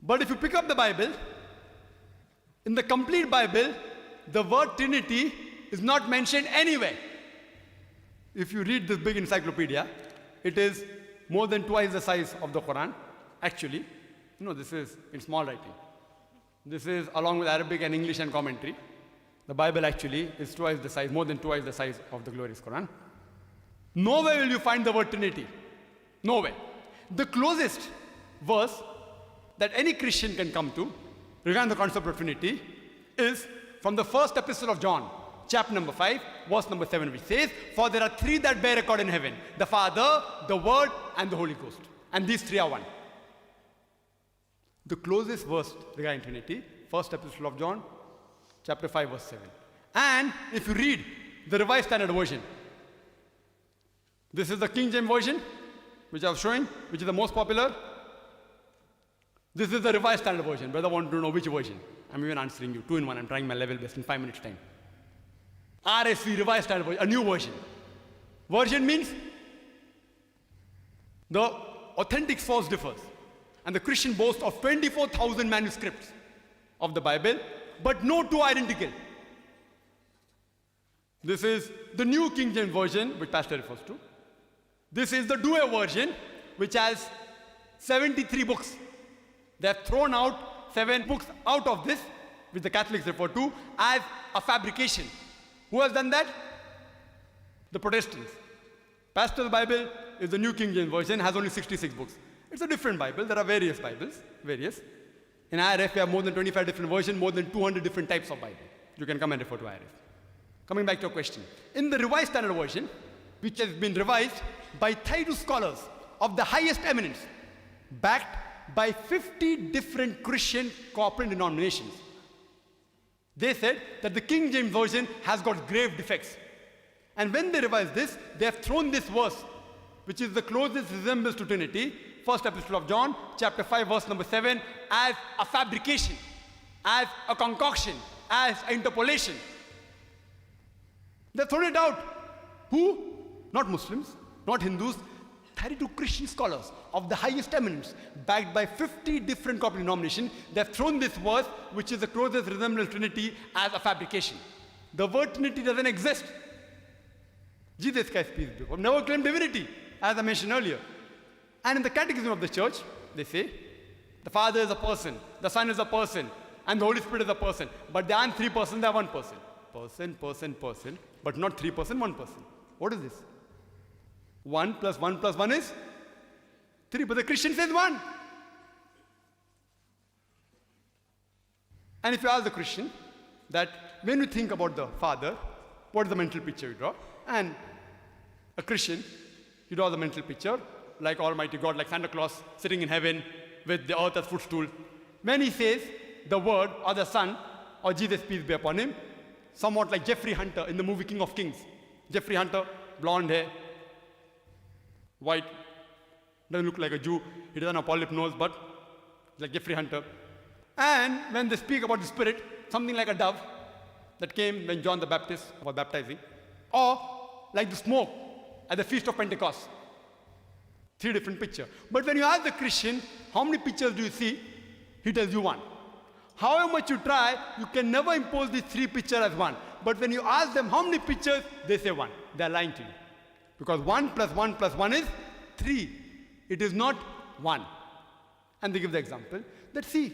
But if you pick up the Bible, in the complete Bible, the word Trinity is not mentioned anywhere. If you read this big encyclopedia, it is more than twice the size of the Quran. Actually, no, this is in small writing. This is along with Arabic and English and commentary. The Bible actually is twice the size, more than twice the size of the glorious Quran. Nowhere will you find the word Trinity. Nowhere. The closest verse that any Christian can come to regarding the concept of Trinity is from the first epistle of John, chapter number 5, verse number 7, which says, "For there are three that bear record in heaven, the Father, the Word, and the Holy Ghost. And these three are one." The closest verse regarding Trinity, first epistle of John, chapter 5, verse 7. And if you read the Revised Standard Version, this is the King James Version, which I was showing, which is the most popular. This is the Revised Standard Version. Brother want to know which version. I'm even answering you, 2 in 1. I'm trying my level best in 5 minutes time. RSV, Revised Standard Version, a new version. Version means the authentic source differs. And the Christian boasts of 24,000 manuscripts of the Bible, but no two identical. This is the New King James Version, which Pastor refers to. This is the Douay version, which has 73 books. They have thrown out 7 books out of this, which the Catholics refer to as a fabrication. Who has done that? The Protestants. Pastor's Bible is the New King James Version, has only 66 books. It's a different Bible. There are various Bibles, various. In IRF, we have more than 25 different versions, more than 200 different types of Bible. You can come and refer to IRF. Coming back to your question. In the Revised Standard Version, which has been revised by 32 scholars of the highest eminence, backed by 50 different Christian corporate denominations, they said that the King James Version has got grave defects. And when they revised this, they have thrown this verse, which is the closest resemblance to Trinity, first epistle of John, chapter 5, verse number 7, as a fabrication, as a concoction, as an interpolation. They've thrown it out. Who? Not Muslims, not Hindus, 32 Christian scholars of the highest eminence, backed by 50 different corporate denominations. They've thrown this verse, which is the closest resemblance to Trinity, as a fabrication. The word Trinity doesn't exist. Jesus Christ, peace be upon him, never claimed divinity, as I mentioned earlier. And in the Catechism of the Church, they say, the Father is a person, the Son is a person, and the Holy Spirit is a person. But they aren't 3 persons, they are 1 person. Person, person, person, but not 3 persons, 1 person. What is this? 1 plus 1 plus 1 is 3, but the Christian says 1. And if you ask the Christian that when you think about the Father, what is the mental picture you draw? And a Christian, he draws the mental picture like Almighty God, like Santa Claus sitting in heaven with the earth as footstool. When he says the Word or the Son or Jesus, peace be upon him, somewhat like Jeffrey Hunter in the movie King of Kings. Jeffrey Hunter, blonde hair, white, doesn't look like a Jew. He doesn't have polyp nose, but like Jeffrey Hunter. And when they speak about the Spirit, something like a dove that came when John the Baptist was baptizing, or like the smoke at the Feast of Pentecost. 3 different pictures. But when you ask the Christian, how many pictures do you see? He tells you 1. However much you try, you can never impose these 3 pictures as 1. But when you ask them how many pictures, they say 1. They are lying to you. Because 1 plus 1 plus 1 is 3. It is not 1. And they give the example that, see,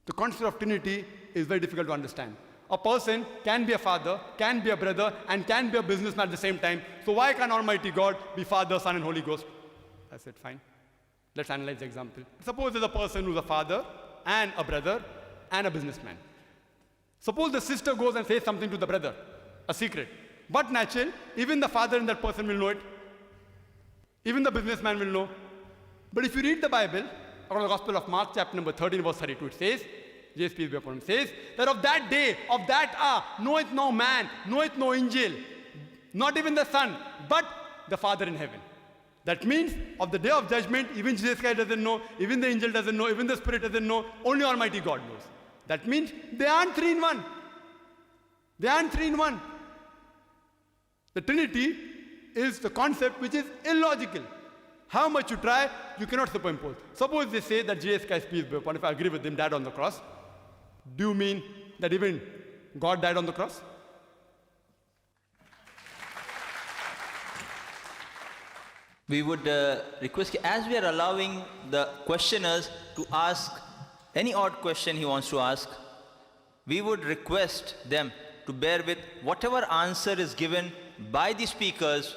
the concept of Trinity is very difficult to understand. A person can be a father, can be a brother, and can be a businessman at the same time. So why can't Almighty God be Father, Son, and Holy Ghost? I said, fine. Let's analyze the example. Suppose there's a person who's a father, and a brother, and a businessman. Suppose the sister goes and says something to the brother, a secret. But natural, even the father in that person will know it. Even the businessman will know. But if you read the Bible, according to the Gospel of Mark, chapter number 13, verse 32, it says, Jesus, peace be upon him, says that of that day, of that hour, knoweth no man, knoweth no angel, not even the Son, but the Father in heaven. That means of the day of judgment, even Jesus Christ doesn't know, even the angel doesn't know, even the Spirit doesn't know, only Almighty God knows. That means they aren't 3 in 1. They aren't 3 in 1. The Trinity is the concept which is illogical. How much you try, you cannot superimpose. Suppose they say that Jesus Christ, peace be upon him, if I agree with them, died on the cross. Do you mean that even God died on the cross? We would request, as we are allowing the questioners to ask any odd question he wants to ask, we would request them to bear with whatever answer is given by the speakers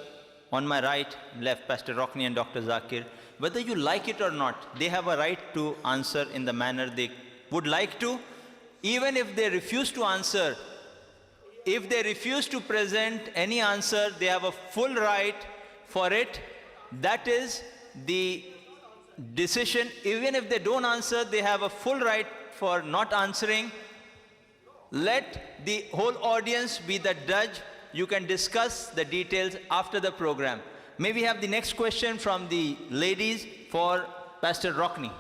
on my right, left, Pastor Rockney and Dr. Zakir. Whether you like it or not, they have a right to answer in the manner they would like to. Even if they refuse to answer, if they refuse to present any answer, they have a full right for it. That is the decision. Even if they don't answer, they have a full right for not answering. Let the whole audience be the judge. You can discuss the details after the program. May we have the next question from the ladies for Pastor Rockney.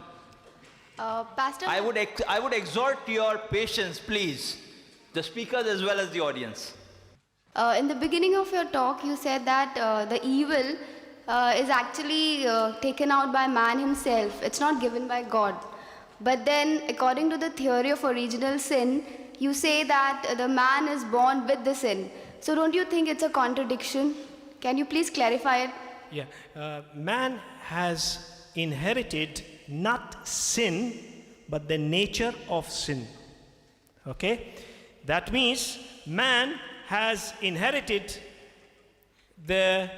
Pastor, I would exhort your patience, please, the speakers as well as the audience. in the beginning of your talk, you said that the evil is actually taken out by man himself. It's not given by God. But then, according to the theory of original sin, you say that the man is born with the sin. So don't you think it's a contradiction? Can you please clarify it? Yeah, man has inherited not sin, but the nature of sin. Okay? That means man has inherited the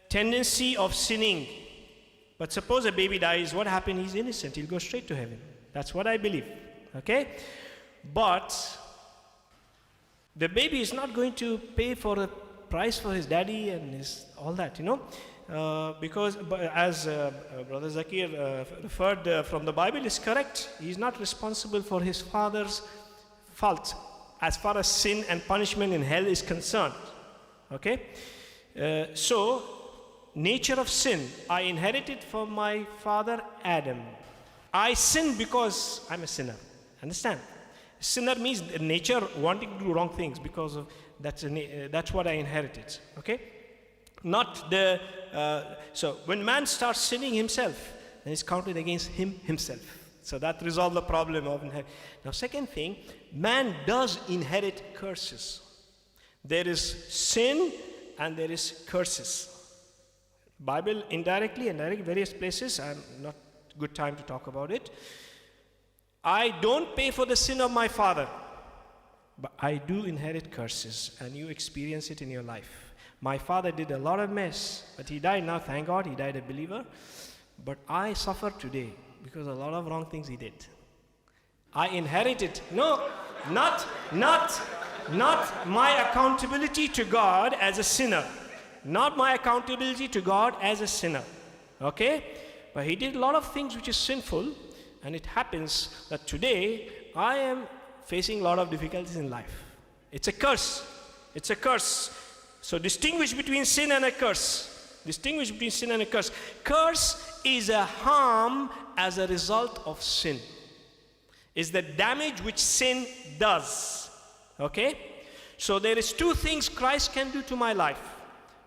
tendency of sinning. But suppose a baby dies, what happens? He's innocent, he'll go straight to heaven. That's what I believe. Okay? But the baby is not going to pay for the price for his daddy and his all that, because as Brother Zakir referred from the Bible is correct. He's not responsible for his father's fault as far as sin and punishment in hell is concerned. Okay? So, nature of sin, I inherited from my father Adam. I sin because I'm a sinner. Understand? Sinner means nature wanting to do wrong things because of that's what I inherited. Okay? Not the so when man starts sinning himself, then it's counted against himself. So that resolves the problem of inheritance. Now, second thing, man does inherit curses. There is sin and there is curses. Bible indirectly and directly, various places. I'm not good time to talk about it. I don't pay for the sin of my father, but I do inherit curses, and you experience it in your life. My father did a lot of mess, but he died now, thank God, he died a believer. But I suffer today because of a lot of wrong things he did. I inherited, not my accountability to God as a sinner. Not my accountability to God as a sinner. Okay? But he did a lot of things which is sinful, and it happens that today I am facing a lot of difficulties in life. It's a curse. It's a curse. So distinguish between sin and a curse. Distinguish between sin and a curse. Curse is a harm as a result of sin. Is the damage which sin does. Okay? So there is two things Christ can do to my life.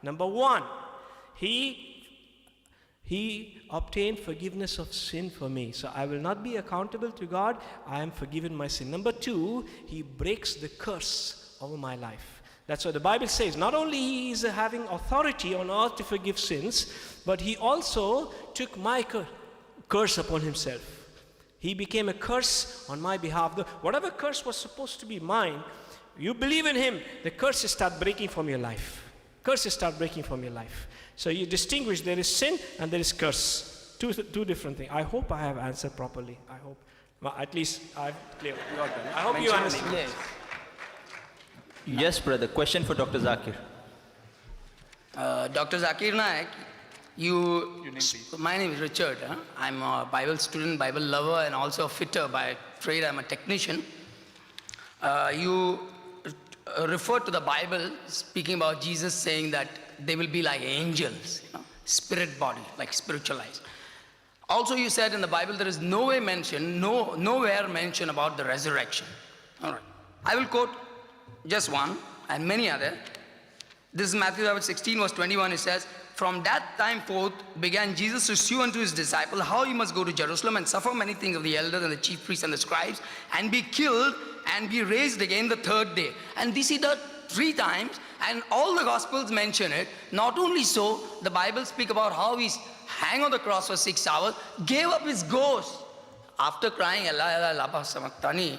Number one, He obtained forgiveness of sin for me. So I will not be accountable to God. I am forgiven my sin. Number two, He breaks the curse over my life. That's what the Bible says. Not only He is having authority on earth to forgive sins, but He also took my curse upon Himself. He became a curse on my behalf. Whatever curse was supposed to be mine, you believe in Him, the curses start breaking from your life. Curses start breaking from your life. So you distinguish, there is sin and there is curse. Two different things. I hope I have answered properly. I hope. Well, at least I've cleared. I hope you understand. Yes, brother. Question for Dr. Zakir. Dr. Zakir Naik, my name is Richard. I'm a Bible student, Bible lover, and also a fitter by trade. I'm a technician. You referred to the Bible speaking about Jesus saying that they will be like angels, spirit body, like spiritualized. Also, you said in the Bible there is nowhere mention about the resurrection. All right. I will quote just one and many other. This is Matthew 16 verse 21. It says, from that time forth began Jesus to shew unto his disciples how he must go to Jerusalem and suffer many things of the elders and the chief priests and the scribes, and be killed and be raised again the third day. And this he did 3 times, and all the Gospels mention it. Not only so, the Bible speak about how he hang on the cross for 6 hours, gave up his ghost after crying, Allah, Allah, lapa samaktani,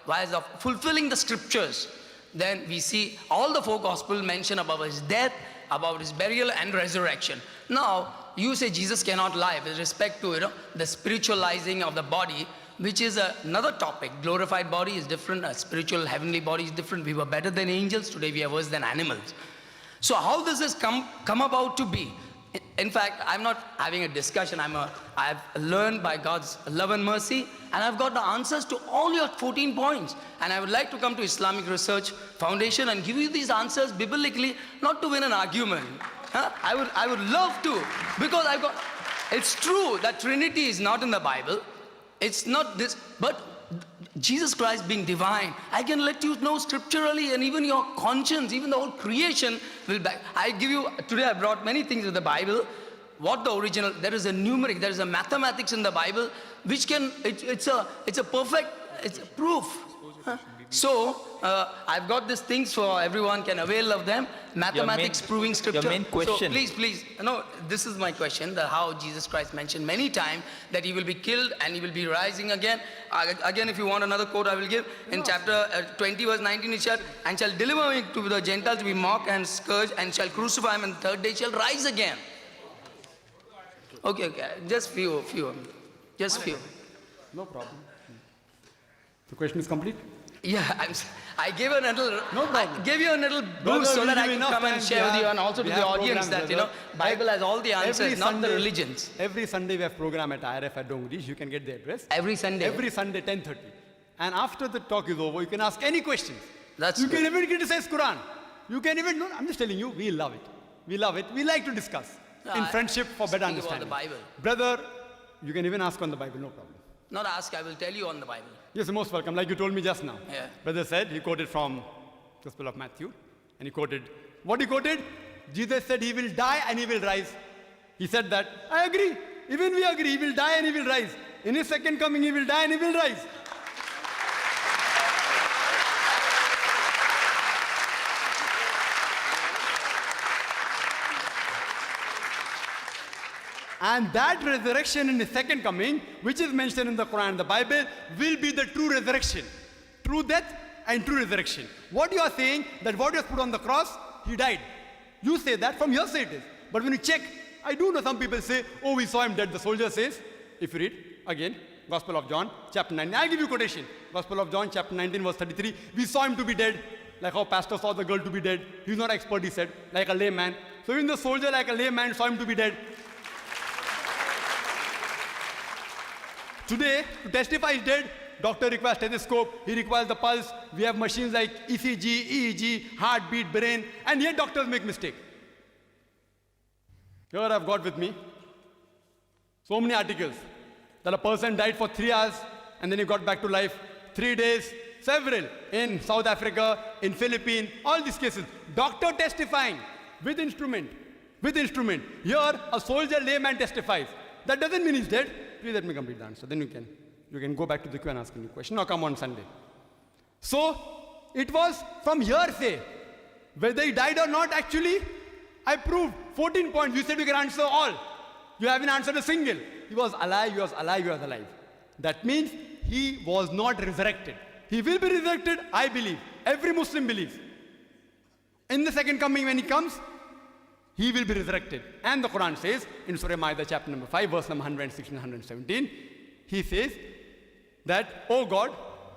why is of fulfilling the scriptures. Then we see all the 4 Gospels mention about his death, about his burial and resurrection. Now, you say Jesus cannot lie with respect to the spiritualizing of the body, which is another topic. Glorified body is different, a spiritual heavenly body is different. We were better than angels, today we are worse than animals. So how does this come about to be? In fact, I'm not having a discussion. I've learned by God's love and mercy, and I've got the answers to all your 14 points. And I would like to come to Islamic Research Foundation and give you these answers biblically, not to win an argument. I would love to, because it's true that Trinity is not in the Bible. It's not this, but Jesus Christ being divine, I can let you know scripturally, and even your conscience, even the whole creation will back. I give you, today I brought many things with the Bible. What the original, there is a numeric, there is a mathematics in the Bible, which can, it's a perfect, it's a proof. So, I've got these things for everyone can avail of them. Mathematics proving scripture. Your main question. So please, no, this is my question, that how Jesus Christ mentioned many times that he will be killed and he will be rising again. Again, if you want another quote, I will give. In chapter 20, verse 19, it shall, and shall deliver him to the Gentiles to be mocked and scourged, and shall crucify him, and the third day shall rise again. Okay, just few. Just few. No problem. The question is complete? Yeah, I gave a little, No problem. I gave you a little Brother, boost so we that I give can enough come and time. share with you, and also to We the have audience programs, that, brother. Bible has all the answers, Every not the Sunday- religions. Every Sunday we have program at IRF at Dongri. You can get the address. Every Sunday. Every Sunday, 10:30. And after the talk is over, you can ask any questions. That's You good. can even criticize Quran. You can even, no, I'm just telling you, we love it. We love it. We like to discuss. In I- friendship for better speaking about understanding. the Bible. Brother, you can even ask on the Bible, no problem. Not ask, I will tell you on the Bible. Yes, you're most welcome, like you told me just now. Yeah. Brother said, he quoted from Gospel of Matthew, and he quoted, what he quoted? Jesus said he will die and he will rise. He said that, I agree. Even we agree, he will die and he will rise. In his second coming, he will die and he will rise. And that resurrection in the second coming, which is mentioned in the Quran and the Bible, will be the true resurrection. True death and true resurrection. What you are saying, that what was put on the cross, he died. You say that, from your side it is. But when you check, I do know some people say, oh, we saw him dead. The soldier says, if you read, again, Gospel of John, chapter 19. I'll give you quotation. Gospel of John, chapter 19, verse 33. We saw him to be dead, like how pastor saw the girl to be dead. He's not expert, he said, like a layman. So even the soldier, like a layman, saw him to be dead. Today, to testify he's dead, doctor requires stethoscope, he requires the pulse. We have machines like ECG, EEG, heartbeat, brain, and yet doctors make mistake. Here I've got with me so many articles that a person died for 3 hours and then he got back to life. 3 days, several, in South Africa, in Philippines, all these cases. Doctor testifying with instrument. Here, a soldier layman testifies. That doesn't mean he's dead. Please let me complete the answer. Then you can go back to the queue and ask any question or come on Sunday. So, it was from hearsay. Whether he died or not, actually, I proved 14 points. You said you can answer all. You haven't answered a single. He was alive, he was alive, he was alive. That means he was not resurrected. He will be resurrected, I believe. Every Muslim believes. In the second coming, when he comes, he will be resurrected. And the Quran says, in Surah Ma'idah, chapter number 5, verse number 116 and 117, he says that, oh God,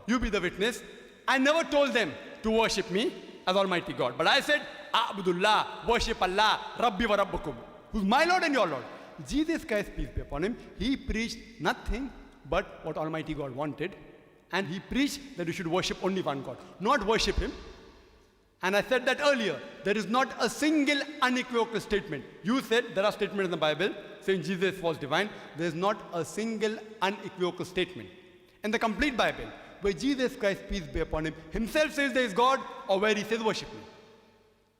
you be the witness. I never told them to worship me as Almighty God. But I said, A'budullah, worship Allah, Rabbi wa Rabbukum, who's my Lord and your Lord. Jesus Christ, peace be upon him, he preached nothing but what Almighty God wanted. And he preached that you should worship only one God, not worship him. And I said that earlier, there is not a single unequivocal statement. You said there are statements in the Bible saying Jesus was divine. There is not a single unequivocal statement in the complete Bible where Jesus Christ, peace be upon him, himself says there is God, or where he says worship me.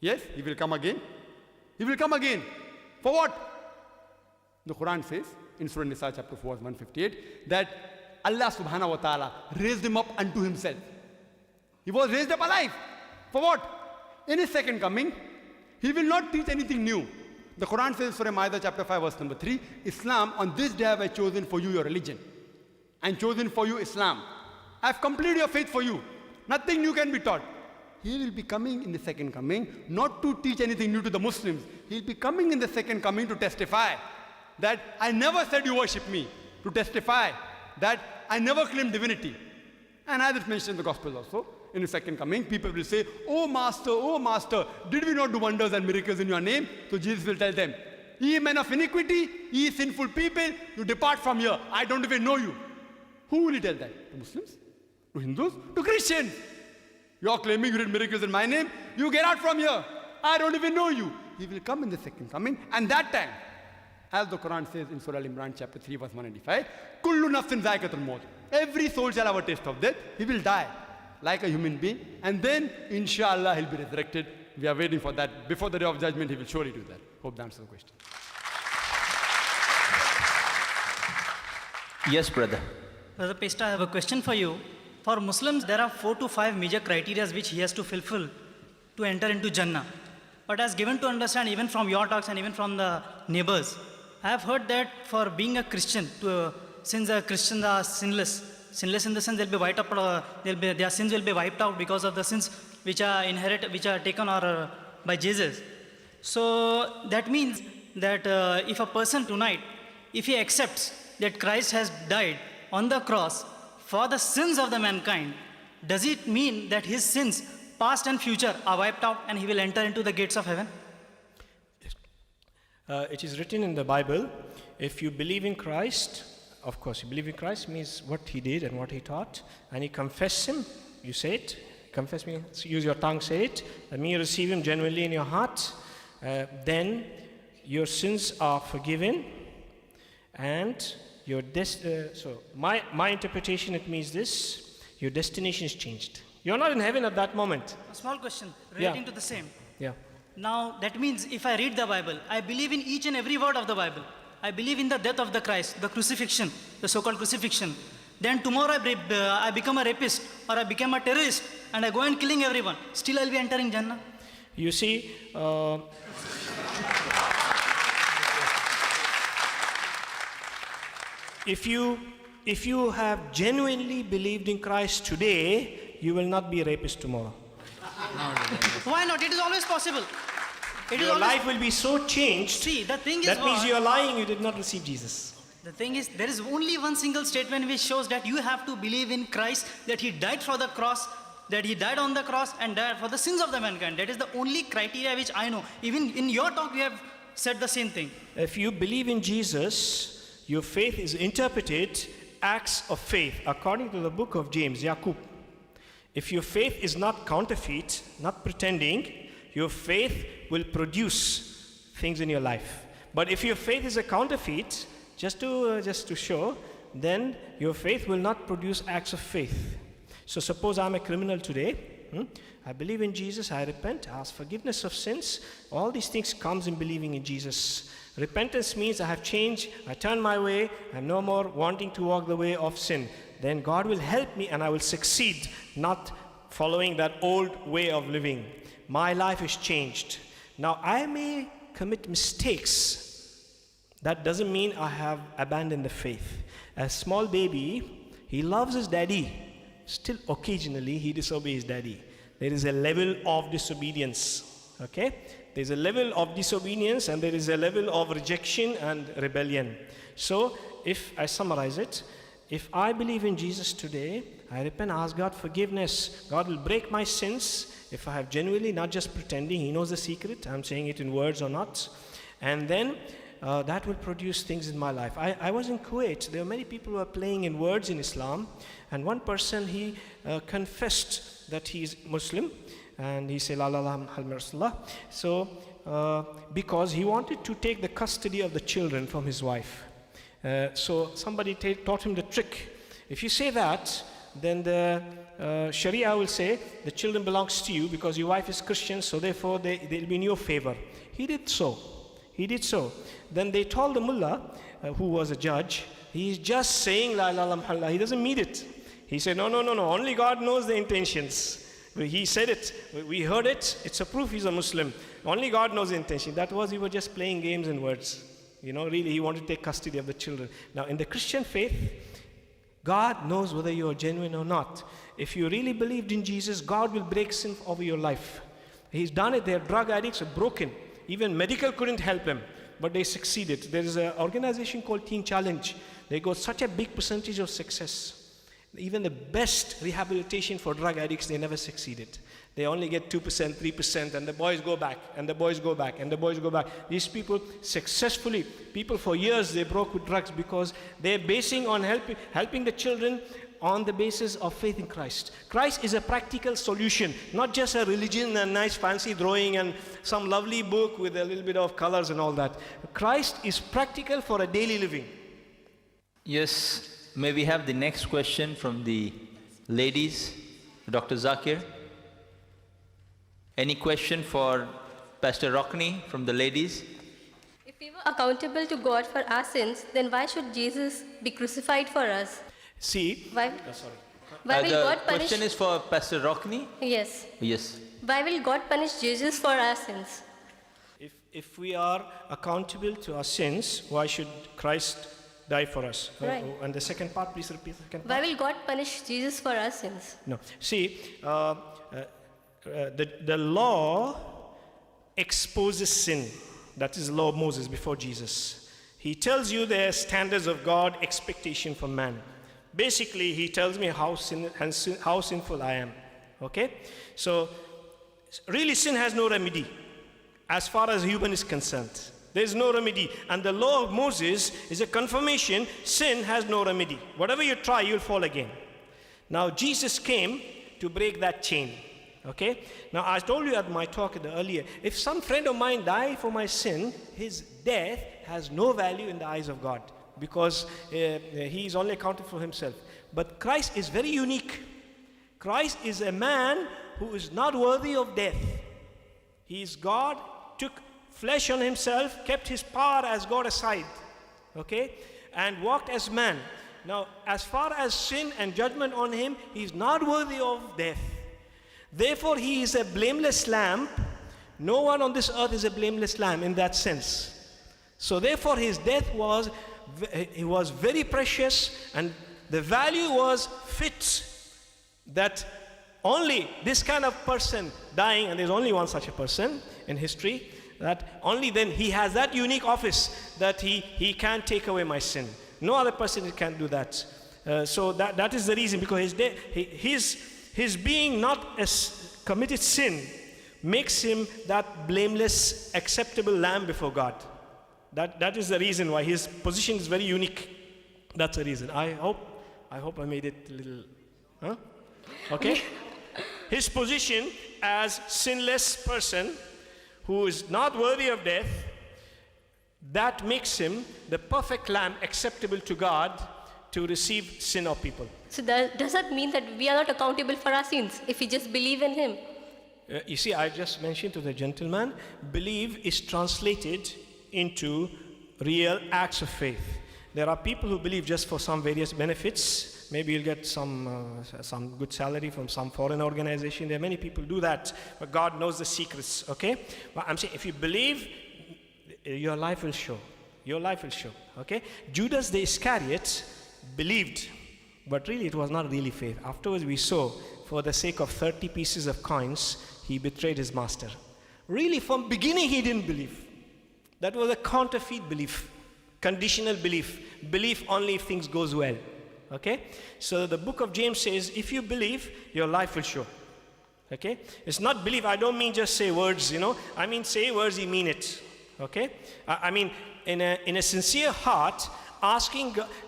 Yes, he will come again. He will come again. For what? The Quran says in Surah Nisa chapter 4 verse 158 that Allah subhanahu wa ta'ala raised him up unto himself. He was raised up alive. For what? In his second coming, he will not teach anything new. The Quran says in Surah Ma'idah chapter 5 verse number 3, Islam, on this day have I chosen for you your religion and chosen for you Islam. I have completed your faith for you. Nothing new can be taught. He will be coming in the second coming not to teach anything new to the Muslims. He will be coming in the second coming to testify that I never said you worship me. To testify that I never claimed divinity. And as it's mentioned in the Gospels also, in the second coming, people will say, oh Master, did we not do wonders and miracles in your name? So Jesus will tell them, ye men of iniquity, ye sinful people, you depart from here. I don't even know you. Who will he tell that? To Muslims? To Hindus? To Christians? You are claiming you did miracles in my name? You get out from here. I don't even know you. He will come in the second coming, and that time, as the Quran says in Surah Al-Imran chapter 3 verse 195, Kullu nafsin zaikatul maut. Every soul shall have a taste of death. He will die like a human being, and then inshallah he'll be resurrected. We are waiting for that. Before the day of judgment, he will surely do that. Hope that answers the question. Yes, brother. Brother Pesta, I have a question for you. For Muslims, there are 4 to 5 major criteria which he has to fulfill to enter into Jannah. But as given to understand, even from your talks and even from the neighbors, I have heard that for being a Christian, since the Christians are sinless in the sense they'll be wiped up, their sins will be wiped out because of the sins which are inherited, which are taken by Jesus. So that means that if a person tonight, if he accepts that Christ has died on the cross for the sins of the mankind, does it mean that his sins, past and future, are wiped out and he will enter into the gates of heaven? It is written in the Bible, if you believe in Christ, of course, you believe in Christ means what he did and what he taught, and you confess him, you say it, confess me, use your tongue, say it, that means you receive him genuinely in your heart, then your sins are forgiven, and your so my interpretation, it means this, your destination is changed. You're not in heaven at that moment. A small question relating Yeah. to the same. Yeah. Now, that means if I read the Bible, I believe in each and every word of the Bible. I believe in the death of the Christ, the crucifixion, the so-called crucifixion. Then tomorrow I become a rapist or I become a terrorist and I go and killing everyone. Still I'll be entering Jannah. You see, if you have genuinely believed in Christ today, you will not be a rapist tomorrow. Why not? It is always possible. It is Your always. life will be so changed. See, the thing is That means what? you are lying, you did not receive Jesus. The thing is, there is only one single statement which shows that you have to believe in Christ, that he died for the cross, that he died on the cross and died for the sins of the mankind. That is the only criteria which I know. Even in your talk, you have said the same thing. If you believe in Jesus, your faith is interpreted acts of faith, according to the book of James, Yaqub. If your faith is not counterfeit, not pretending, your faith will produce things in your life. But if your faith is a counterfeit, just to show, then your faith will not produce acts of faith. So suppose I'm a criminal today, I believe in Jesus, I repent, I ask forgiveness of sins. All these things comes in believing in Jesus. Repentance means I have changed, I turn my way, I'm no more wanting to walk the way of sin. Then God will help me and I will succeed, not following that old way of living. My life is changed. Now I may commit mistakes. That doesn't mean I have abandoned the faith. A small baby, he loves his daddy. Still occasionally he disobeys daddy. There is a level of disobedience. Okay? There's a level of disobedience and there is a level of rejection and rebellion. So if I summarize it, if I believe in Jesus today, I repent, ask God forgiveness. God will break my sins if I have genuinely, not just pretending, He knows the secret, I'm saying it in words or not. And then that will produce things in my life. I was in Kuwait. There were many people who were playing in words in Islam. And one person, he confessed that he is Muslim. And he said, La ilaha Muhammad Rasulullah. So, because he wanted to take the custody of the children from his wife. So somebody taught him the trick. If you say that, then the Sharia will say the children belongs to you because your wife is Christian, so therefore they'll be in your favor. He did so. He did so. Then they told the mullah, who was a judge, he's just saying la ilaha illallah. He doesn't mean it. He said, no. Only God knows the intentions. He said it. We heard it. It's a proof he's a Muslim. Only God knows the intention. That was, he was just playing games and words. Really, he wanted to take custody of the children. Now, in the Christian faith, God knows whether you are genuine or not. If you really believed in Jesus, God will break sin over your life. He's done it. Their drug addicts are broken. Even medical couldn't help them, but they succeeded. There is an organization called Teen Challenge. They got such a big percentage of success. Even the best rehabilitation for drug addicts, they never succeeded. They only get 2%, 3%, and the boys go back, and the boys go back, and the boys go back. These people successfully, people for years, they broke with drugs because they're basing on helping the children on the basis of faith in Christ. Christ is a practical solution, not just a religion and nice fancy drawing and some lovely book with a little bit of colors and all that. Christ is practical for a daily living. Yes. May we have the next question from the ladies, Dr. Zakir? Any question for Pastor Rockney from the ladies? If we were accountable to God for our sins, then why should Jesus be crucified for us? See, Why will The God punish? question is for Pastor Rockney? Yes. Yes. Why will God punish Jesus for our sins? if we are accountable to our sins, why should Christ die for us? Right. And the second part, please repeat the second Why part. will God punish Jesus for our sins? No. See, the law exposes sin. That is the law of Moses before Jesus. He tells you the standards of God, expectation from man. Basically, he tells me how sinful I am. Okay? So, really sin has no remedy as far as human is concerned. There is no remedy. And the law of Moses is a confirmation sin has no remedy. Whatever you try, you'll fall again. Now, Jesus came to break that chain. Okay? Now, I told you at my talk earlier, if some friend of mine died for my sin, his death has no value in the eyes of God because he is only accounted for himself. But Christ is very unique. Christ is a man who is not worthy of death. He is God, took flesh on himself, kept his power as God aside, okay, and walked as man. Now, as far as sin and judgment on him, he is not worthy of death. Therefore, he is a blameless lamb. No one on this earth is a blameless lamb in that sense. So therefore, his death was very precious, and the value was fit that only this kind of person dying, and there's only one such a person in history, that only then he has that unique office that he can take away my sin. No other person can do that. So that is the reason, because his being not committed sin makes him that blameless, acceptable lamb before God. That is the reason why his position is very unique. That's the reason. I hope I made it a little, huh? Okay? His position as sinless person who is not worthy of death, that makes him the perfect lamb acceptable to God to receive sin of people. So does that mean that we are not accountable for our sins if we just believe in him? You see, I just mentioned to the gentleman, believe is translated into real acts of faith. There are people who believe just for some various benefits. Maybe you'll get some good salary from some foreign organization. There are many people who do that, but God knows the secrets, okay? But I'm saying, if you believe, your life will show. Your life will show, okay? Judas the Iscariot believed, but really it was not really faith. Afterwards we saw, for the sake of 30 pieces of coins, he betrayed his master. Really, from beginning he didn't believe. That was a counterfeit belief, conditional belief only if things goes well. Okay? So the book of James says, if you believe, your life will show. Okay? It's not believe, I don't mean just say words, I mean say words, you mean it. Okay? I mean, in a sincere heart,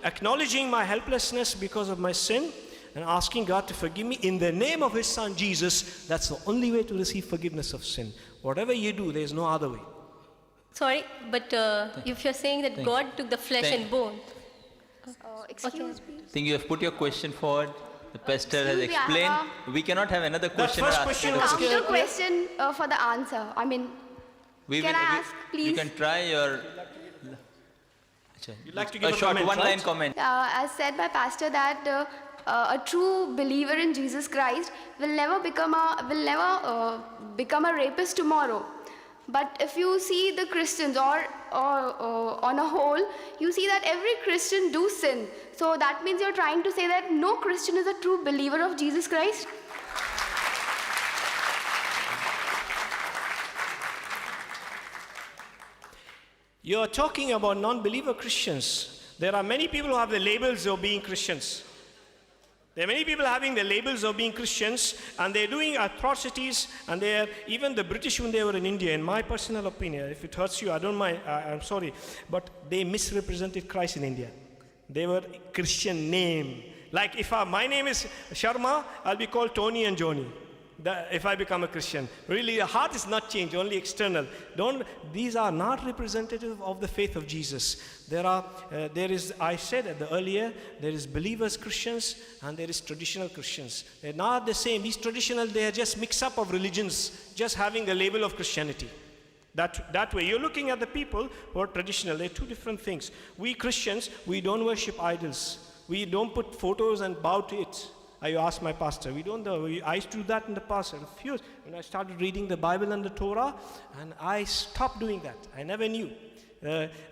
acknowledging my helplessness because of my sin, and asking God to forgive me in the name of his son Jesus. That's the only way to receive forgiveness of sin. Whatever you do, there's no other way. Sorry, but if you're saying that God took the flesh and bone. Excuse me. I think you have put your question forward. The pastor has Excuse me, I have explained. We cannot have another question. first or ask question another was question. Counter question for the answer. I mean, We Can will- I we- ask, You please? can try your. You'd like to give a short comment, one-line right? comment. as said by Pastor that a true believer in Jesus Christ will never become a rapist tomorrow. But if you see the Christians or on a whole, you see that every Christian do sin. So that means you're trying to say that no Christian is a true believer of Jesus Christ. You're talking about non-believer Christians. There are many people who have the labels of being Christians. There are many people having the labels of being Christians, and they're doing atrocities, and they're, even the British when they were in India, in my personal opinion, if it hurts you, I don't mind, I'm sorry, but they misrepresented Christ in India. They were Christian name. Like if my name is Sharma, I'll be called Tony and Joni. If I become a Christian. Really, the heart is not changed, only external. These are not representative of the faith of Jesus. I said earlier, there is believers Christians and there is traditional Christians. They're not the same. These traditional, they are just mix up of religions, just having the label of Christianity. That way, you're looking at the people who are traditional. They're two different things. We Christians, we don't worship idols. We don't put photos and bow to it. I asked my pastor, I used to do that in the past. I refused. When I started reading the Bible and the Torah, and I stopped doing that. I never knew.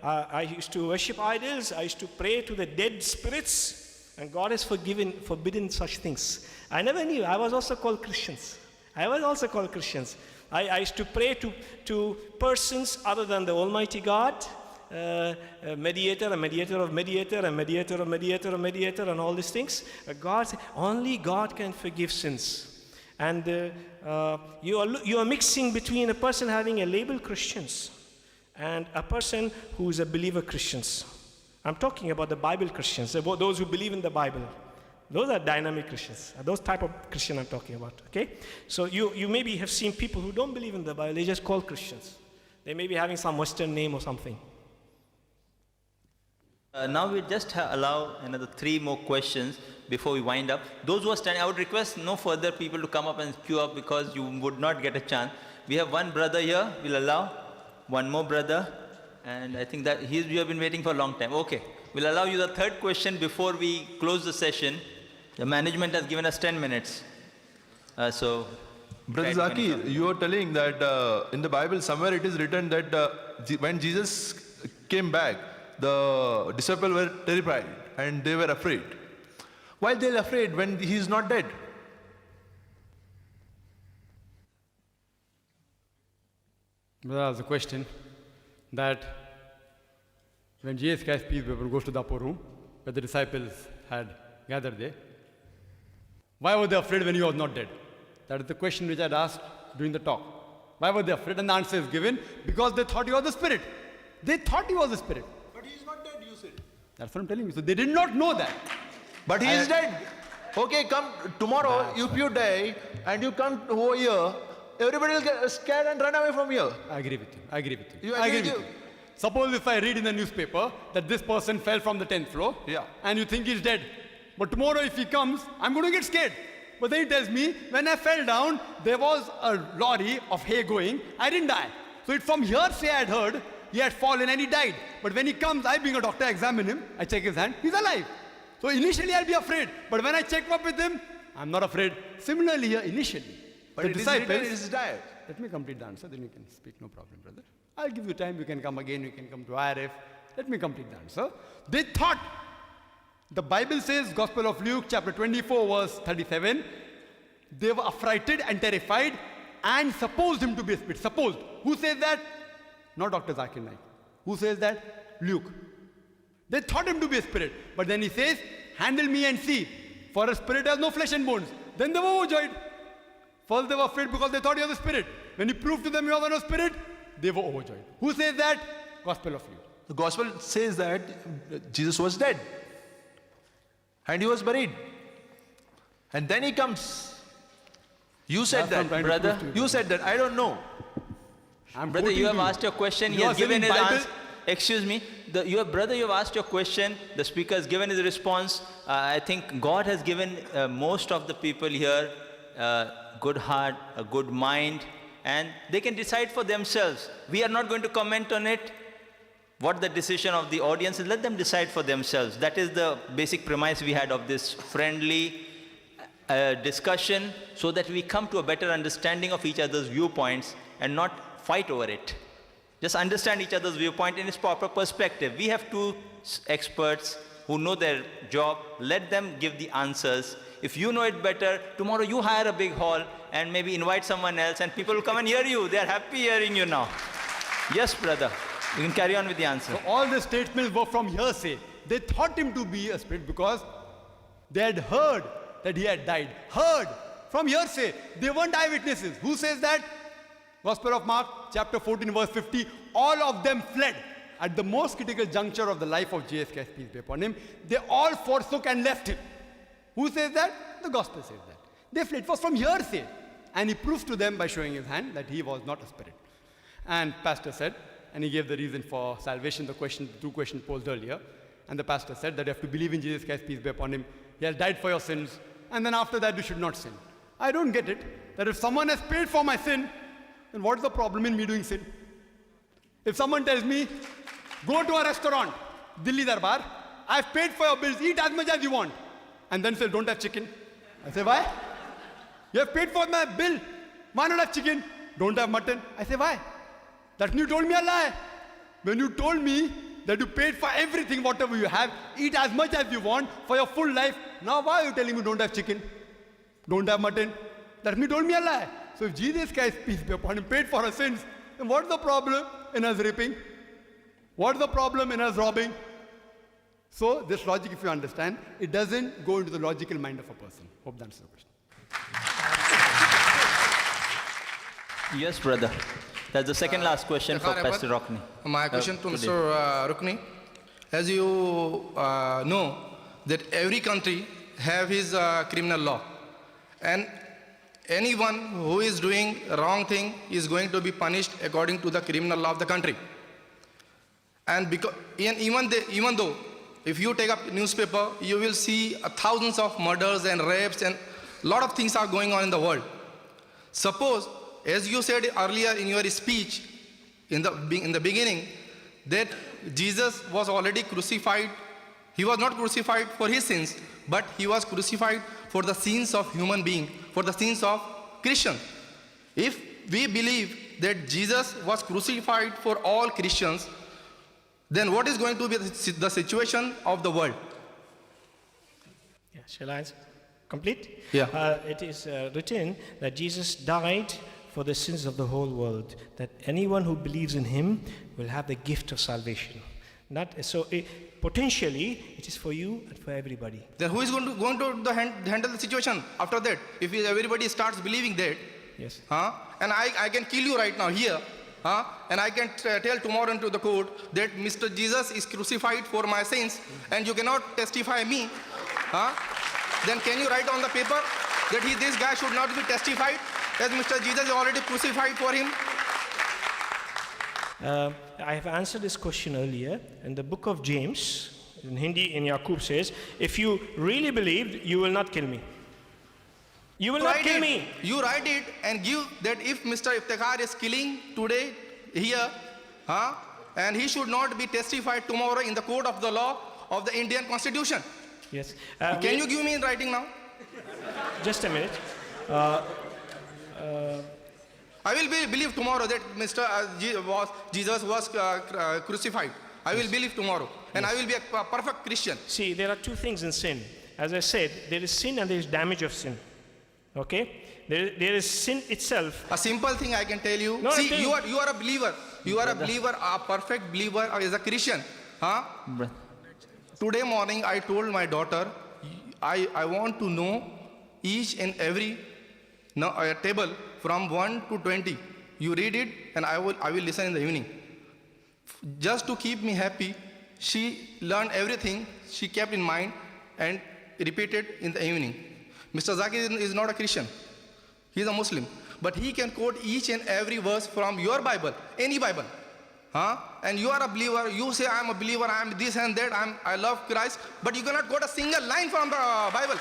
I used to worship idols. I used to pray to the dead spirits, and God has forbidden such things. I never knew. I was also called Christians. I used to pray to persons other than the Almighty God. A mediator, and all these things. Only God can forgive sins. And you are mixing between a person having a label Christians and a person who is a believer Christians. I'm talking about the Bible Christians, about those who believe in the Bible. Those are dynamic Christians. Those type of Christian I'm talking about. Okay? So you maybe have seen people who don't believe in the Bible, they just call Christians. They may be having some Western name or something. Now we just allow another 3 more questions before we wind up. Those who are standing, I would request no further people to come up and queue up because you would not get a chance. We have one brother here, we'll allow one more brother, and I think that you have been waiting for a long time. Okay, we'll allow you the 3rd question before we close the session. The management has given us 10 minutes. Brother Right, Zaki, Vinay. you are telling that in the Bible somewhere it is written that when Jesus came back, the disciples were terrified and they were afraid. Why they are afraid when he is not dead? There was a question that when Jesus Christ, peace be upon him, goes to the upper room where the disciples had gathered there, why were they afraid when he was not dead? That is the question which I had asked during the talk. Why were they afraid? And the answer is given, because they thought he was the Spirit. They thought he was the Spirit. But he is not dead, you said. That's what I'm telling you. So they did not know that. But he is dead. Okay, come tomorrow, if you die and you come over here, everybody will get scared and run away from here. I agree with you. I agree with you. You I agree agree with you. Suppose if I read in the newspaper that this person fell from the 10th floor, Yeah. and you think he's dead. But tomorrow if he comes, I'm going to get scared. But then he tells me, when I fell down, there was a lorry of hay going, I didn't die. So it's from hearsay I had heard, he had fallen and he died. But when he comes, I being a doctor, examine him, I check his hand, he's alive. So initially I'll be afraid. But when I check up with him, I'm not afraid. Similarly here, initially, But the it is disciples... written, it is died. Let me complete the answer, then you can speak, no problem, brother. I'll give you time, you can come again, you can come to IRF. Let me complete the answer. They thought, the Bible says, Gospel of Luke, chapter 24, verse 37, they were affrighted and terrified and supposed him to be a spirit. Supposed. Who says that? Not Dr. Zakir Naik. Who says that? Luke. They thought him to be a spirit. But then he says, handle me and see, for a spirit has no flesh and bones. Then they were overjoyed. First they were afraid because they thought he was a spirit. When he proved to them he was no spirit, they were overjoyed. Who says that? Gospel of Luke. The gospel says that Jesus was dead and he was buried. And then he comes. You said That's what I'm that. trying to Brother, prove to you. You said that. I don't know. I'm Brother, quoting you have to asked your question. He You has are saying given his Bible, answer. Excuse me, your brother, you have asked your question, the speaker has given his response. I think God has given most of the people here good heart, a good mind, and they can decide for themselves. We are not going to comment on it. What the decision of the audience is, let them decide for themselves. That is the basic premise we had of this friendly discussion, so that we come to a better understanding of each other's viewpoints and not fight over it. Just understand each other's viewpoint in its proper perspective. We have two experts who know their job. Let them give the answers. If you know it better, tomorrow you hire a big hall and maybe invite someone else and people will come and hear you. They are happy hearing you now. Yes, brother. You can carry on with the answer. So all the statements were from hearsay. They thought him to be a spirit because they had heard that he had died. Heard from hearsay. They weren't eyewitnesses. Who says that? Gospel of Mark, chapter 14, verse 50. All of them fled. At the most critical juncture of the life of Jesus Christ, peace be upon him, they all forsook and left him. Who says that? The gospel says that. They fled. It was from hearsay. And he proved to them by showing his hand that he was not a spirit. And pastor said, and he gave the reason for salvation, the two questions posed earlier. And the pastor said that you have to believe in Jesus Christ, peace be upon him. He has died for your sins. And then after that, you should not sin. I don't get it. That if someone has paid for my sin, then what's the problem in me doing sin? If someone tells me, go to a restaurant, Delhi Darbar, I've paid for your bills, eat as much as you want. And then say, don't have chicken. I say, why? You have paid for my bill. Why not have chicken? Don't have mutton. I say, why? That means you told me a lie. When you told me that you paid for everything, whatever you have, eat as much as you want for your full life, now why are you telling me don't have chicken? Don't have mutton? That means you told me a lie. So if Jesus Christ, peace be upon him, paid for our sins, then what's the problem in us raping? What's the problem in us robbing? So this logic, if you understand, it doesn't go into the logical mind of a person. Hope that answers the question. Yes, brother. That's the second last question for Ahmed, Pastor Rockney. My question to today. Mr. Rukni. As you know, that every country have his criminal law. And anyone who is doing wrong thing is going to be punished according to the criminal law of the country. And because, even though, if you take up newspaper, you will see thousands of murders and rapes and a lot of things are going on in the world. Suppose, as you said earlier in your speech, in the beginning, that Jesus was already crucified. He was not crucified for his sins, but he was crucified for the sins of human being, for the sins of Christians. If we believe that Jesus was crucified for all Christians, then what is going to be the situation of the world? Yeah, shall I complete? Yeah. It is written that Jesus died for the sins of the whole world, that anyone who believes in him will have the gift of salvation. Potentially, it is for you and for everybody. Then who is going to handle the situation after that? If everybody starts believing that, Yes. and I can kill you right now here, and I can tell tomorrow into the court that Mr. Jesus is crucified for my sins, and you cannot testify me, then can you write on the paper that this guy should not be testified, as Mr. Jesus is already crucified for him? I have answered this question earlier. In the book of James, in Hindi, in Yaqub says, if you really believed, you will not kill me. You will not kill me. You write it and give that if Mr. Iftikhar is killing today here, and he should not be testified tomorrow in the court of the law of the Indian Constitution. Yes. Can you give me in writing now? Just a minute. I will believe tomorrow that Jesus was crucified. I will believe tomorrow. And I will be a perfect Christian. See, there are two things in sin. As I said, there is sin and there is damage of sin. Okay? There is sin itself. A simple thing I can tell you. No, See, tell you are a believer. You are a believer, a perfect believer as a Christian. Today morning I told my daughter, I want to know each and every table from 1 to 20. You read it and I will listen in the evening. Just to keep me happy, she learned everything she kept in mind and repeated in the evening. Mr. Zakir is not a Christian. He is a Muslim. But he can quote each and every verse from your Bible, any Bible. Huh? And you are a believer, you say I am a believer, I am this and that, I love Christ, but you cannot quote a single line from the Bible.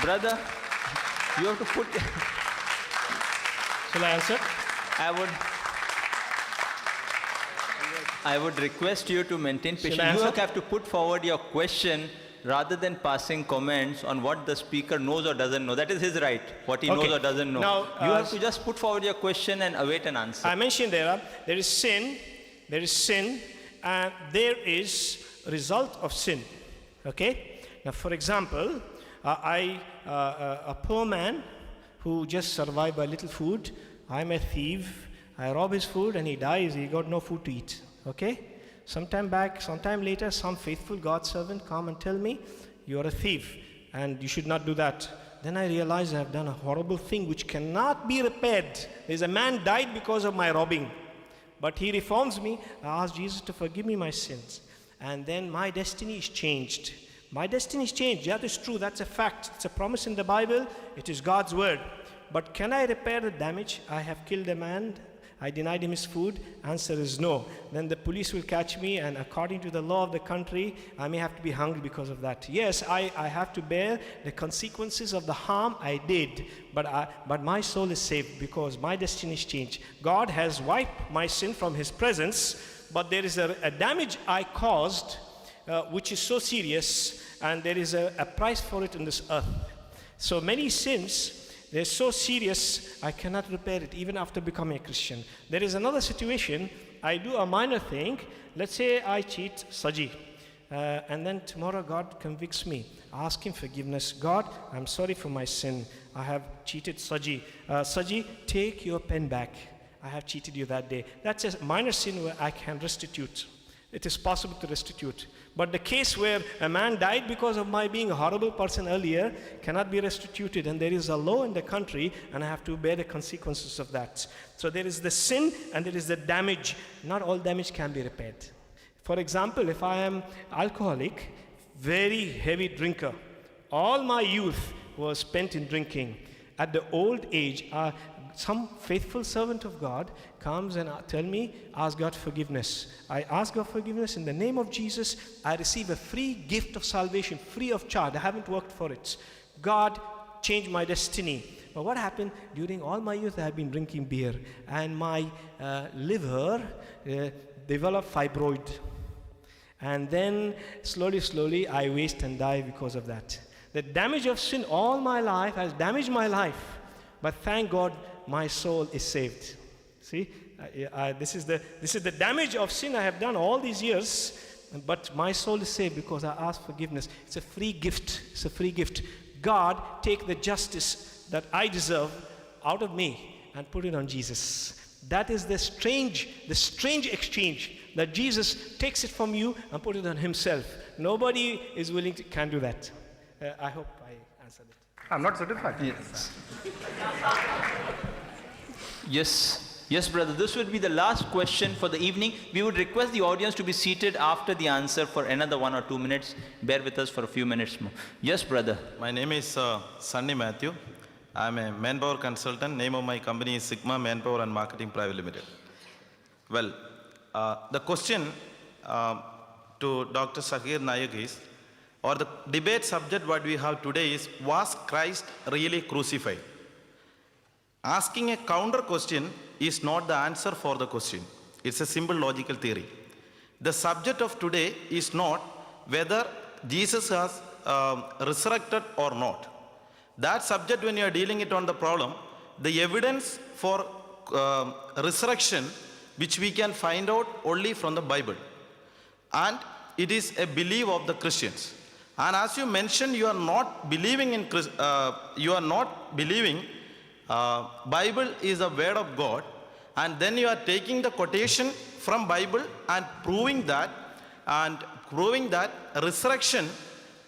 Brother, you have to put. Shall I answer? I would request you to maintain Shall I patience. You answer? have to put forward your question rather than passing comments on what the speaker knows or doesn't know. That is his right, what he Okay. knows or doesn't know. Now, you have to just put forward your question and await an answer. I mentioned there is sin, and there is a result of sin. Okay? Now, for example, a poor man who just survived by little food, I'm a thief, I rob his food and he dies, he got no food to eat. Okay? Sometime later, some faithful God servant come and tell me, you are a thief and you should not do that. Then I realize I have done a horrible thing which cannot be repaired. There's a man died because of my robbing. But he reforms me. I ask Jesus to forgive me my sins. And then my destiny is changed. My destiny is changed. Yeah, that's true. That's a fact. It's a promise in the Bible. It is God's word. But can I repair the damage? I have killed a man. I denied him his food. Answer is no. Then the police will catch me, and according to the law of the country, I may have to be hung because of that. Yes, I have to bear the consequences of the harm I did, but my soul is saved because my destiny is changed. God has wiped my sin from his presence, but there is a damage I caused which is so serious, and there is a price for it in this earth. So many sins, they're so serious, I cannot repair it even after becoming a Christian. There is another situation, I do a minor thing. Let's say I cheat Saji, and then tomorrow God convicts me. I ask him forgiveness. God, I'm sorry for my sin. I have cheated Saji. Saji, take your pen back. I have cheated you that day. That's a minor sin where I can restitute. It is possible to restitute. But the case where a man died because of my being a horrible person earlier cannot be restituted, and there is a law in the country and I have to bear the consequences of that. So there is the sin and there is the damage. Not all damage can be repaired. For example, if I am alcoholic, very heavy drinker, all my youth was spent in drinking. At the old age, some faithful servant of God comes and tell me, ask God forgiveness. I ask God forgiveness in the name of Jesus. I receive a free gift of salvation, free of charge. I haven't worked for it. God changed my destiny. But what happened? During all my youth, I have been drinking beer, and my liver developed fibroid. And then slowly, I waste and die because of that. The damage of sin all my life has damaged my life. But thank God, my soul is saved. See, this is the damage of sin I have done all these years, but my soul is saved because I asked forgiveness. It's a free gift. It's a free gift. God take the justice that I deserve out of me and put it on Jesus. That is the strange exchange, that Jesus takes it from you and put it on himself. Nobody is willing to can do that. I hope I answered it. I'm not satisfied. Yes, brother. This would be the last question for the evening. We would request the audience to be seated after the answer for another 1 or 2 minutes. Bear with us for a few minutes more. Yes, brother. My name is Sunny Matthew. I'm a manpower consultant. Name of my company is Sigma Manpower and Marketing Private Limited. Well, the question to Dr. Zakir Naik is, or the debate subject what we have today is, was Christ really crucified? Asking a counter question is not the answer for the question. It's a simple logical theory. The subject of today is not whether Jesus has resurrected or not. That subject, when you are dealing it on the problem, the evidence for resurrection, which we can find out only from the Bible. And it is a belief of the Christians. And as you mentioned, you are not believing Bible is a word of God, and then you are taking the quotation from Bible and proving that resurrection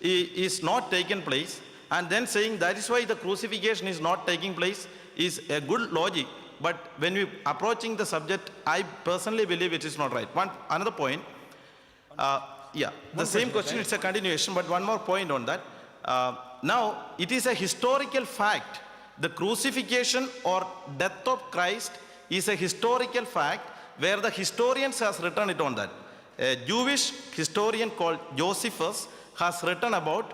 is not taken place, and then saying that is why the crucifixion is not taking place is a good logic. But when we approaching the subject, I personally believe it is not right. Another point. The same question, it's a continuation, but one more point on that. Now, it is a historical fact the crucifixion or death of Christ is a historical fact where the historians has written it on that. A Jewish historian called Josephus has written about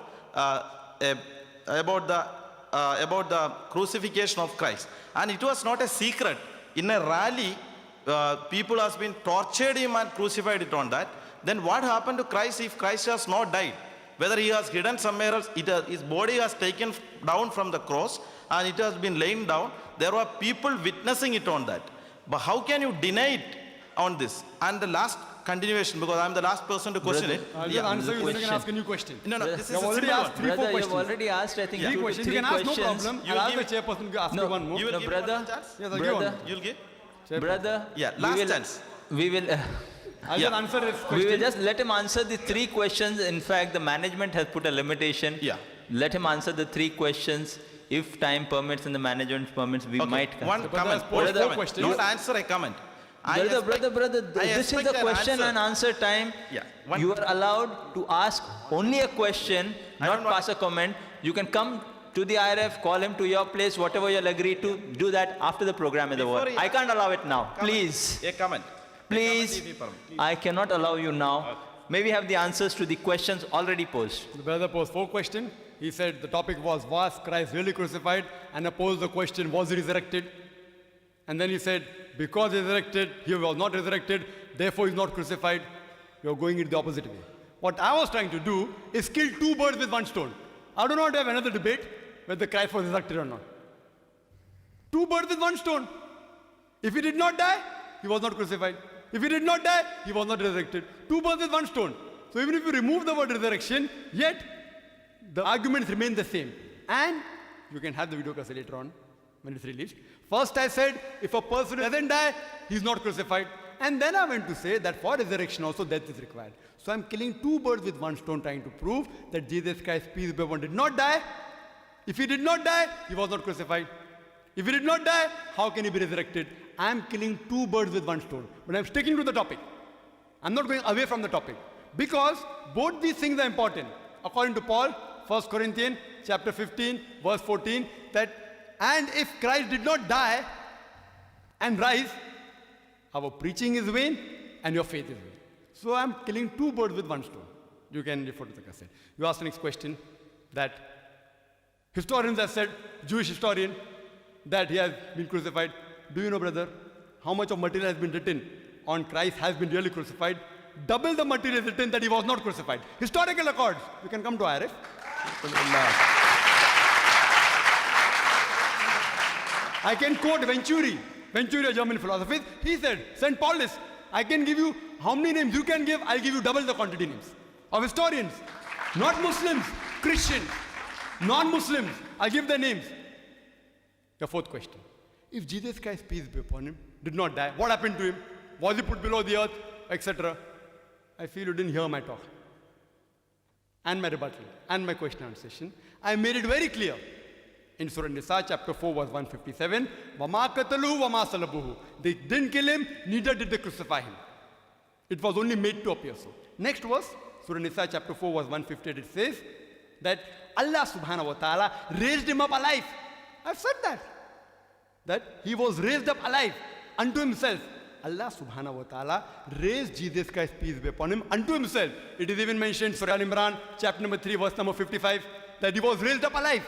the crucifixion of Christ, and it was not a secret. In a rally, people has been tortured him and crucified it on that. Then what happened to Christ if Christ has not died? Whether he has hidden somewhere else, his body has taken down from the cross and it has been laid down. There were people witnessing it on that. But how can you deny it on this? And the last continuation, because I am the last person to question it. I'll just answer you, then you can ask a new question. No, this is You have a already simple asked one. 3-4 Brother, you've questions. already asked, I think, 3 2 to questions. 3 You can ask, no questions. problem. You I'll ask give- the chairperson to ask No, you one more. You will No, give brother. one chance? Yes, I'll give Brother. one. You'll give? Brother, Yeah, we last will- chance. We will. I'll Yeah. just answer this We question. will just let him answer the 3 questions. In fact, the management has put a limitation. Yeah. Let him answer the 3 questions. If time permits and the management permits, we Okay, might one consider. Brother comment. has posed One 4 comment. questions. Not answer a comment. Brother, I this is expect the an question answer. and answer time. Yeah, one- You are allowed to ask only a question, I not don't want- pass a comment. You can come to the IRF, call him to your place, whatever you'll agree to, do that after the program is Before over. he- I can't allow it now. Comment. Please, A comment. please, I cannot allow you now. May we have the answers to the questions already posed. The brother posed 4 questions. He said the topic was Christ really crucified? And I posed the question, was he resurrected? And then he said, because he resurrected, he was not resurrected, therefore he's not crucified. You're going it the opposite way. What I was trying to do is kill 2 birds with 1 stone. I do not have another debate whether Christ was resurrected or not. 2 birds with 1 stone. If he did not die, he was not crucified. If he did not die, he was not resurrected. 2 birds with 1 stone. So even if you remove the word resurrection, yet the arguments remain the same. And you can have the video cassette later on when it's released. First I said, if a person doesn't die, he's not crucified. And then I went to say that for resurrection also death is required. So I'm killing 2 birds with 1 stone, trying to prove that Jesus Christ, peace be upon him, did not die. If he did not die, he was not crucified. If he did not die, how can he be resurrected? I'm killing 2 birds with 1 stone. But I'm sticking to the topic. I'm not going away from the topic. Because both these things are important. According to Paul, 1 Corinthians chapter 15, verse 14, that and if Christ did not die and rise, our preaching is vain and your faith is vain. So I'm killing 2 birds with 1 stone. You can refer to the cassette. You ask the next question that historians have said, Jewish historian, that he has been crucified. Do you know, brother, how much of material has been written on Christ has been really crucified? Double the material written that he was not crucified. Historical records. You can come to IRF. I can quote Venturi, a German philosopher. He said, St. Paulus, I can give you how many names you can give, I'll give you double the quantity names of historians. Not Muslims, Christians, non-Muslims. I'll give their names. The 4th question. If Jesus Christ, peace be upon him, did not die, what happened to him? Was he put below the earth, etc.? I feel you didn't hear my talk and my rebuttal and my question and answer session. I made it very clear in Surah Nisa, chapter 4, verse 157. وَمَا قَتَلُوهُ وَمَا صَلَبُوهُ. They didn't kill him, neither did they crucify him. It was only made to appear so. Next verse, Surah Nisa, chapter 4, verse 158, it says that Allah subhanahu wa ta'ala raised him up alive. I've said that he was raised up alive unto himself. Allah subhanahu wa ta'ala raised Jesus Christ, peace be upon him, unto himself. It is even mentioned, Surah Al-Imran, chapter number 3, verse number 55, that he was raised up alive.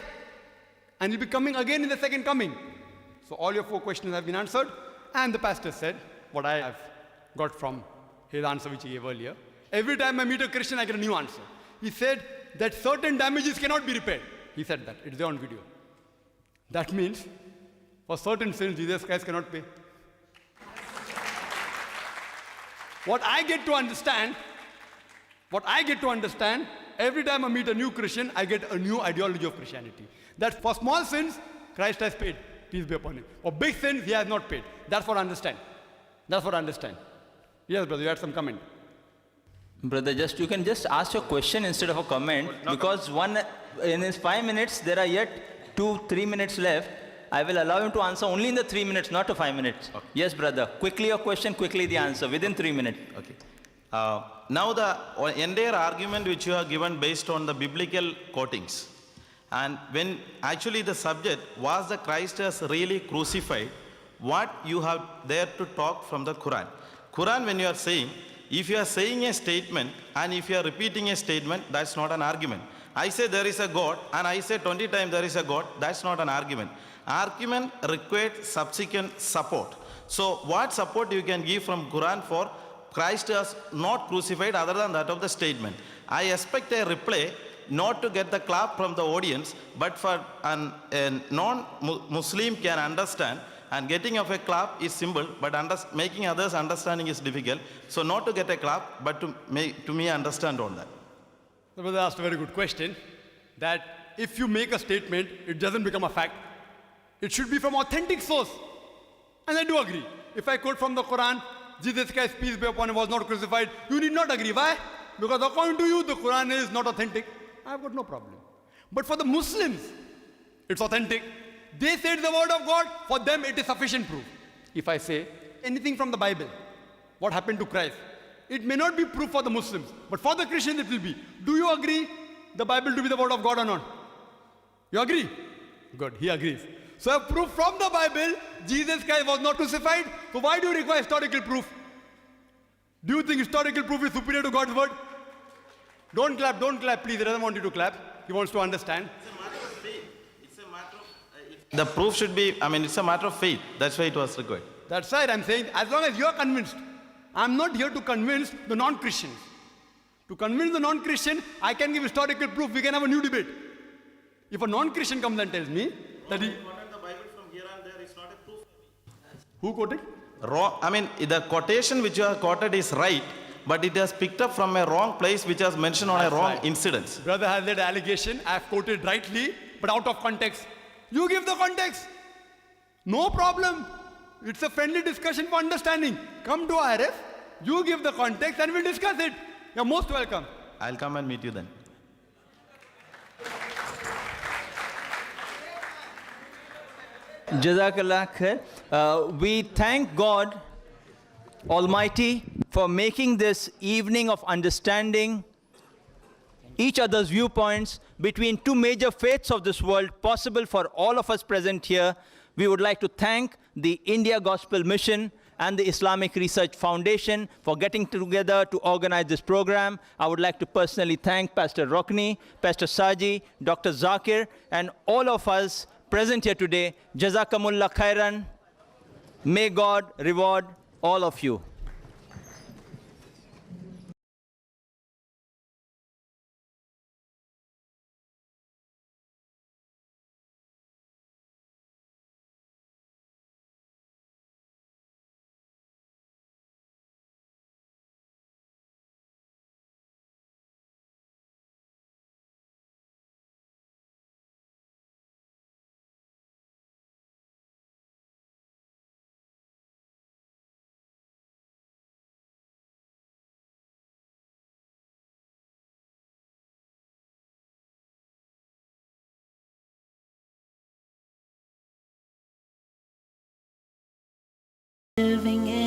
And he'll be coming again in the second coming. So all your 4 questions have been answered. And the pastor said, what I have got from his answer which he gave earlier. Every time I meet a Christian, I get a new answer. He said that certain damages cannot be repaired. He said that. It's there on video. That means for certain sins, Jesus Christ cannot pay. What I get to understand, every time I meet a new Christian, I get a new ideology of Christianity. That for small sins, Christ has paid, peace be upon him. For big sins, he has not paid. That's what I understand. Yes, brother, you had some comment. Brother, you can just ask your question instead of a comment, because in his 5 minutes, there are yet 2-3 minutes left. I will allow him to answer only in the 3 minutes, not to 5 minutes. Okay. Yes, brother. Quickly your question, quickly the answer, within 3 minutes. Okay. Now the entire argument which you have given based on the biblical quotings, And when actually the subject was the Christ as really crucified, what you have there to talk from the Quran. Quran, when you are saying, if you are saying a statement and if you are repeating a statement, that's not an argument. I say there is a God and I say 20 times there is a God, that's not an argument. Argument requires subsequent support. So what support you can give from Quran for Christ as not crucified other than that of the statement? I expect a reply not to get the clap from the audience, but for a non-Muslim can understand, and getting of a clap is simple, but making others understanding is difficult. So not to get a clap, but to me understand on that. The brother asked a very good question, that if you make a statement, it doesn't become a fact. It should be from authentic source. And I do agree. If I quote from the Quran, Jesus Christ, peace be upon him, was not crucified, you need not agree. Why? Because according to you, the Quran is not authentic. I've got no problem. But for the Muslims, it's authentic. They said the word of God, for them it is sufficient proof. If I say anything from the Bible, what happened to Christ, it may not be proof for the Muslims, but for the Christians it will be. Do you agree the Bible to be the word of God or not? You agree? Good, he agrees. So a proof from the Bible, Jesus Christ was not crucified. So why do you require historical proof? Do you think historical proof is superior to God's word? Don't clap, please. He doesn't want you to clap. He wants to understand. It's a matter of faith. It's a matter of, the proof should be, it's a matter of faith. That's why it was required. That's right, I'm saying, as long as you are convinced. I'm not here to convince the non-Christians. To convince the non-Christian, I can give historical proof. We can have a new debate. If a non-Christian comes and tells me that he... quoted the Bible from here and there is not a proof. Who quoted? Wrong. The quotation which you have quoted is right, but it has picked up from a wrong place which has mentioned on a wrong incident. Brother has that allegation. I have quoted rightly, but out of context. You give the context. No problem. It's a friendly discussion for understanding. Come to IRF, you give the context and we'll discuss it. You're most welcome. I'll come and meet you then. Jazakallah khair. We thank God Almighty for making this evening of understanding each other's viewpoints between two major faiths of this world possible for all of us present here. We would like to thank the India Gospel Mission and the Islamic Research Foundation for getting together to organize this program. I would like to personally thank Pastor Rokni, Pastor Saji, Dr. Zakir, and all of us present here today. Jazakumullah khairan. May God reward all of you. Living in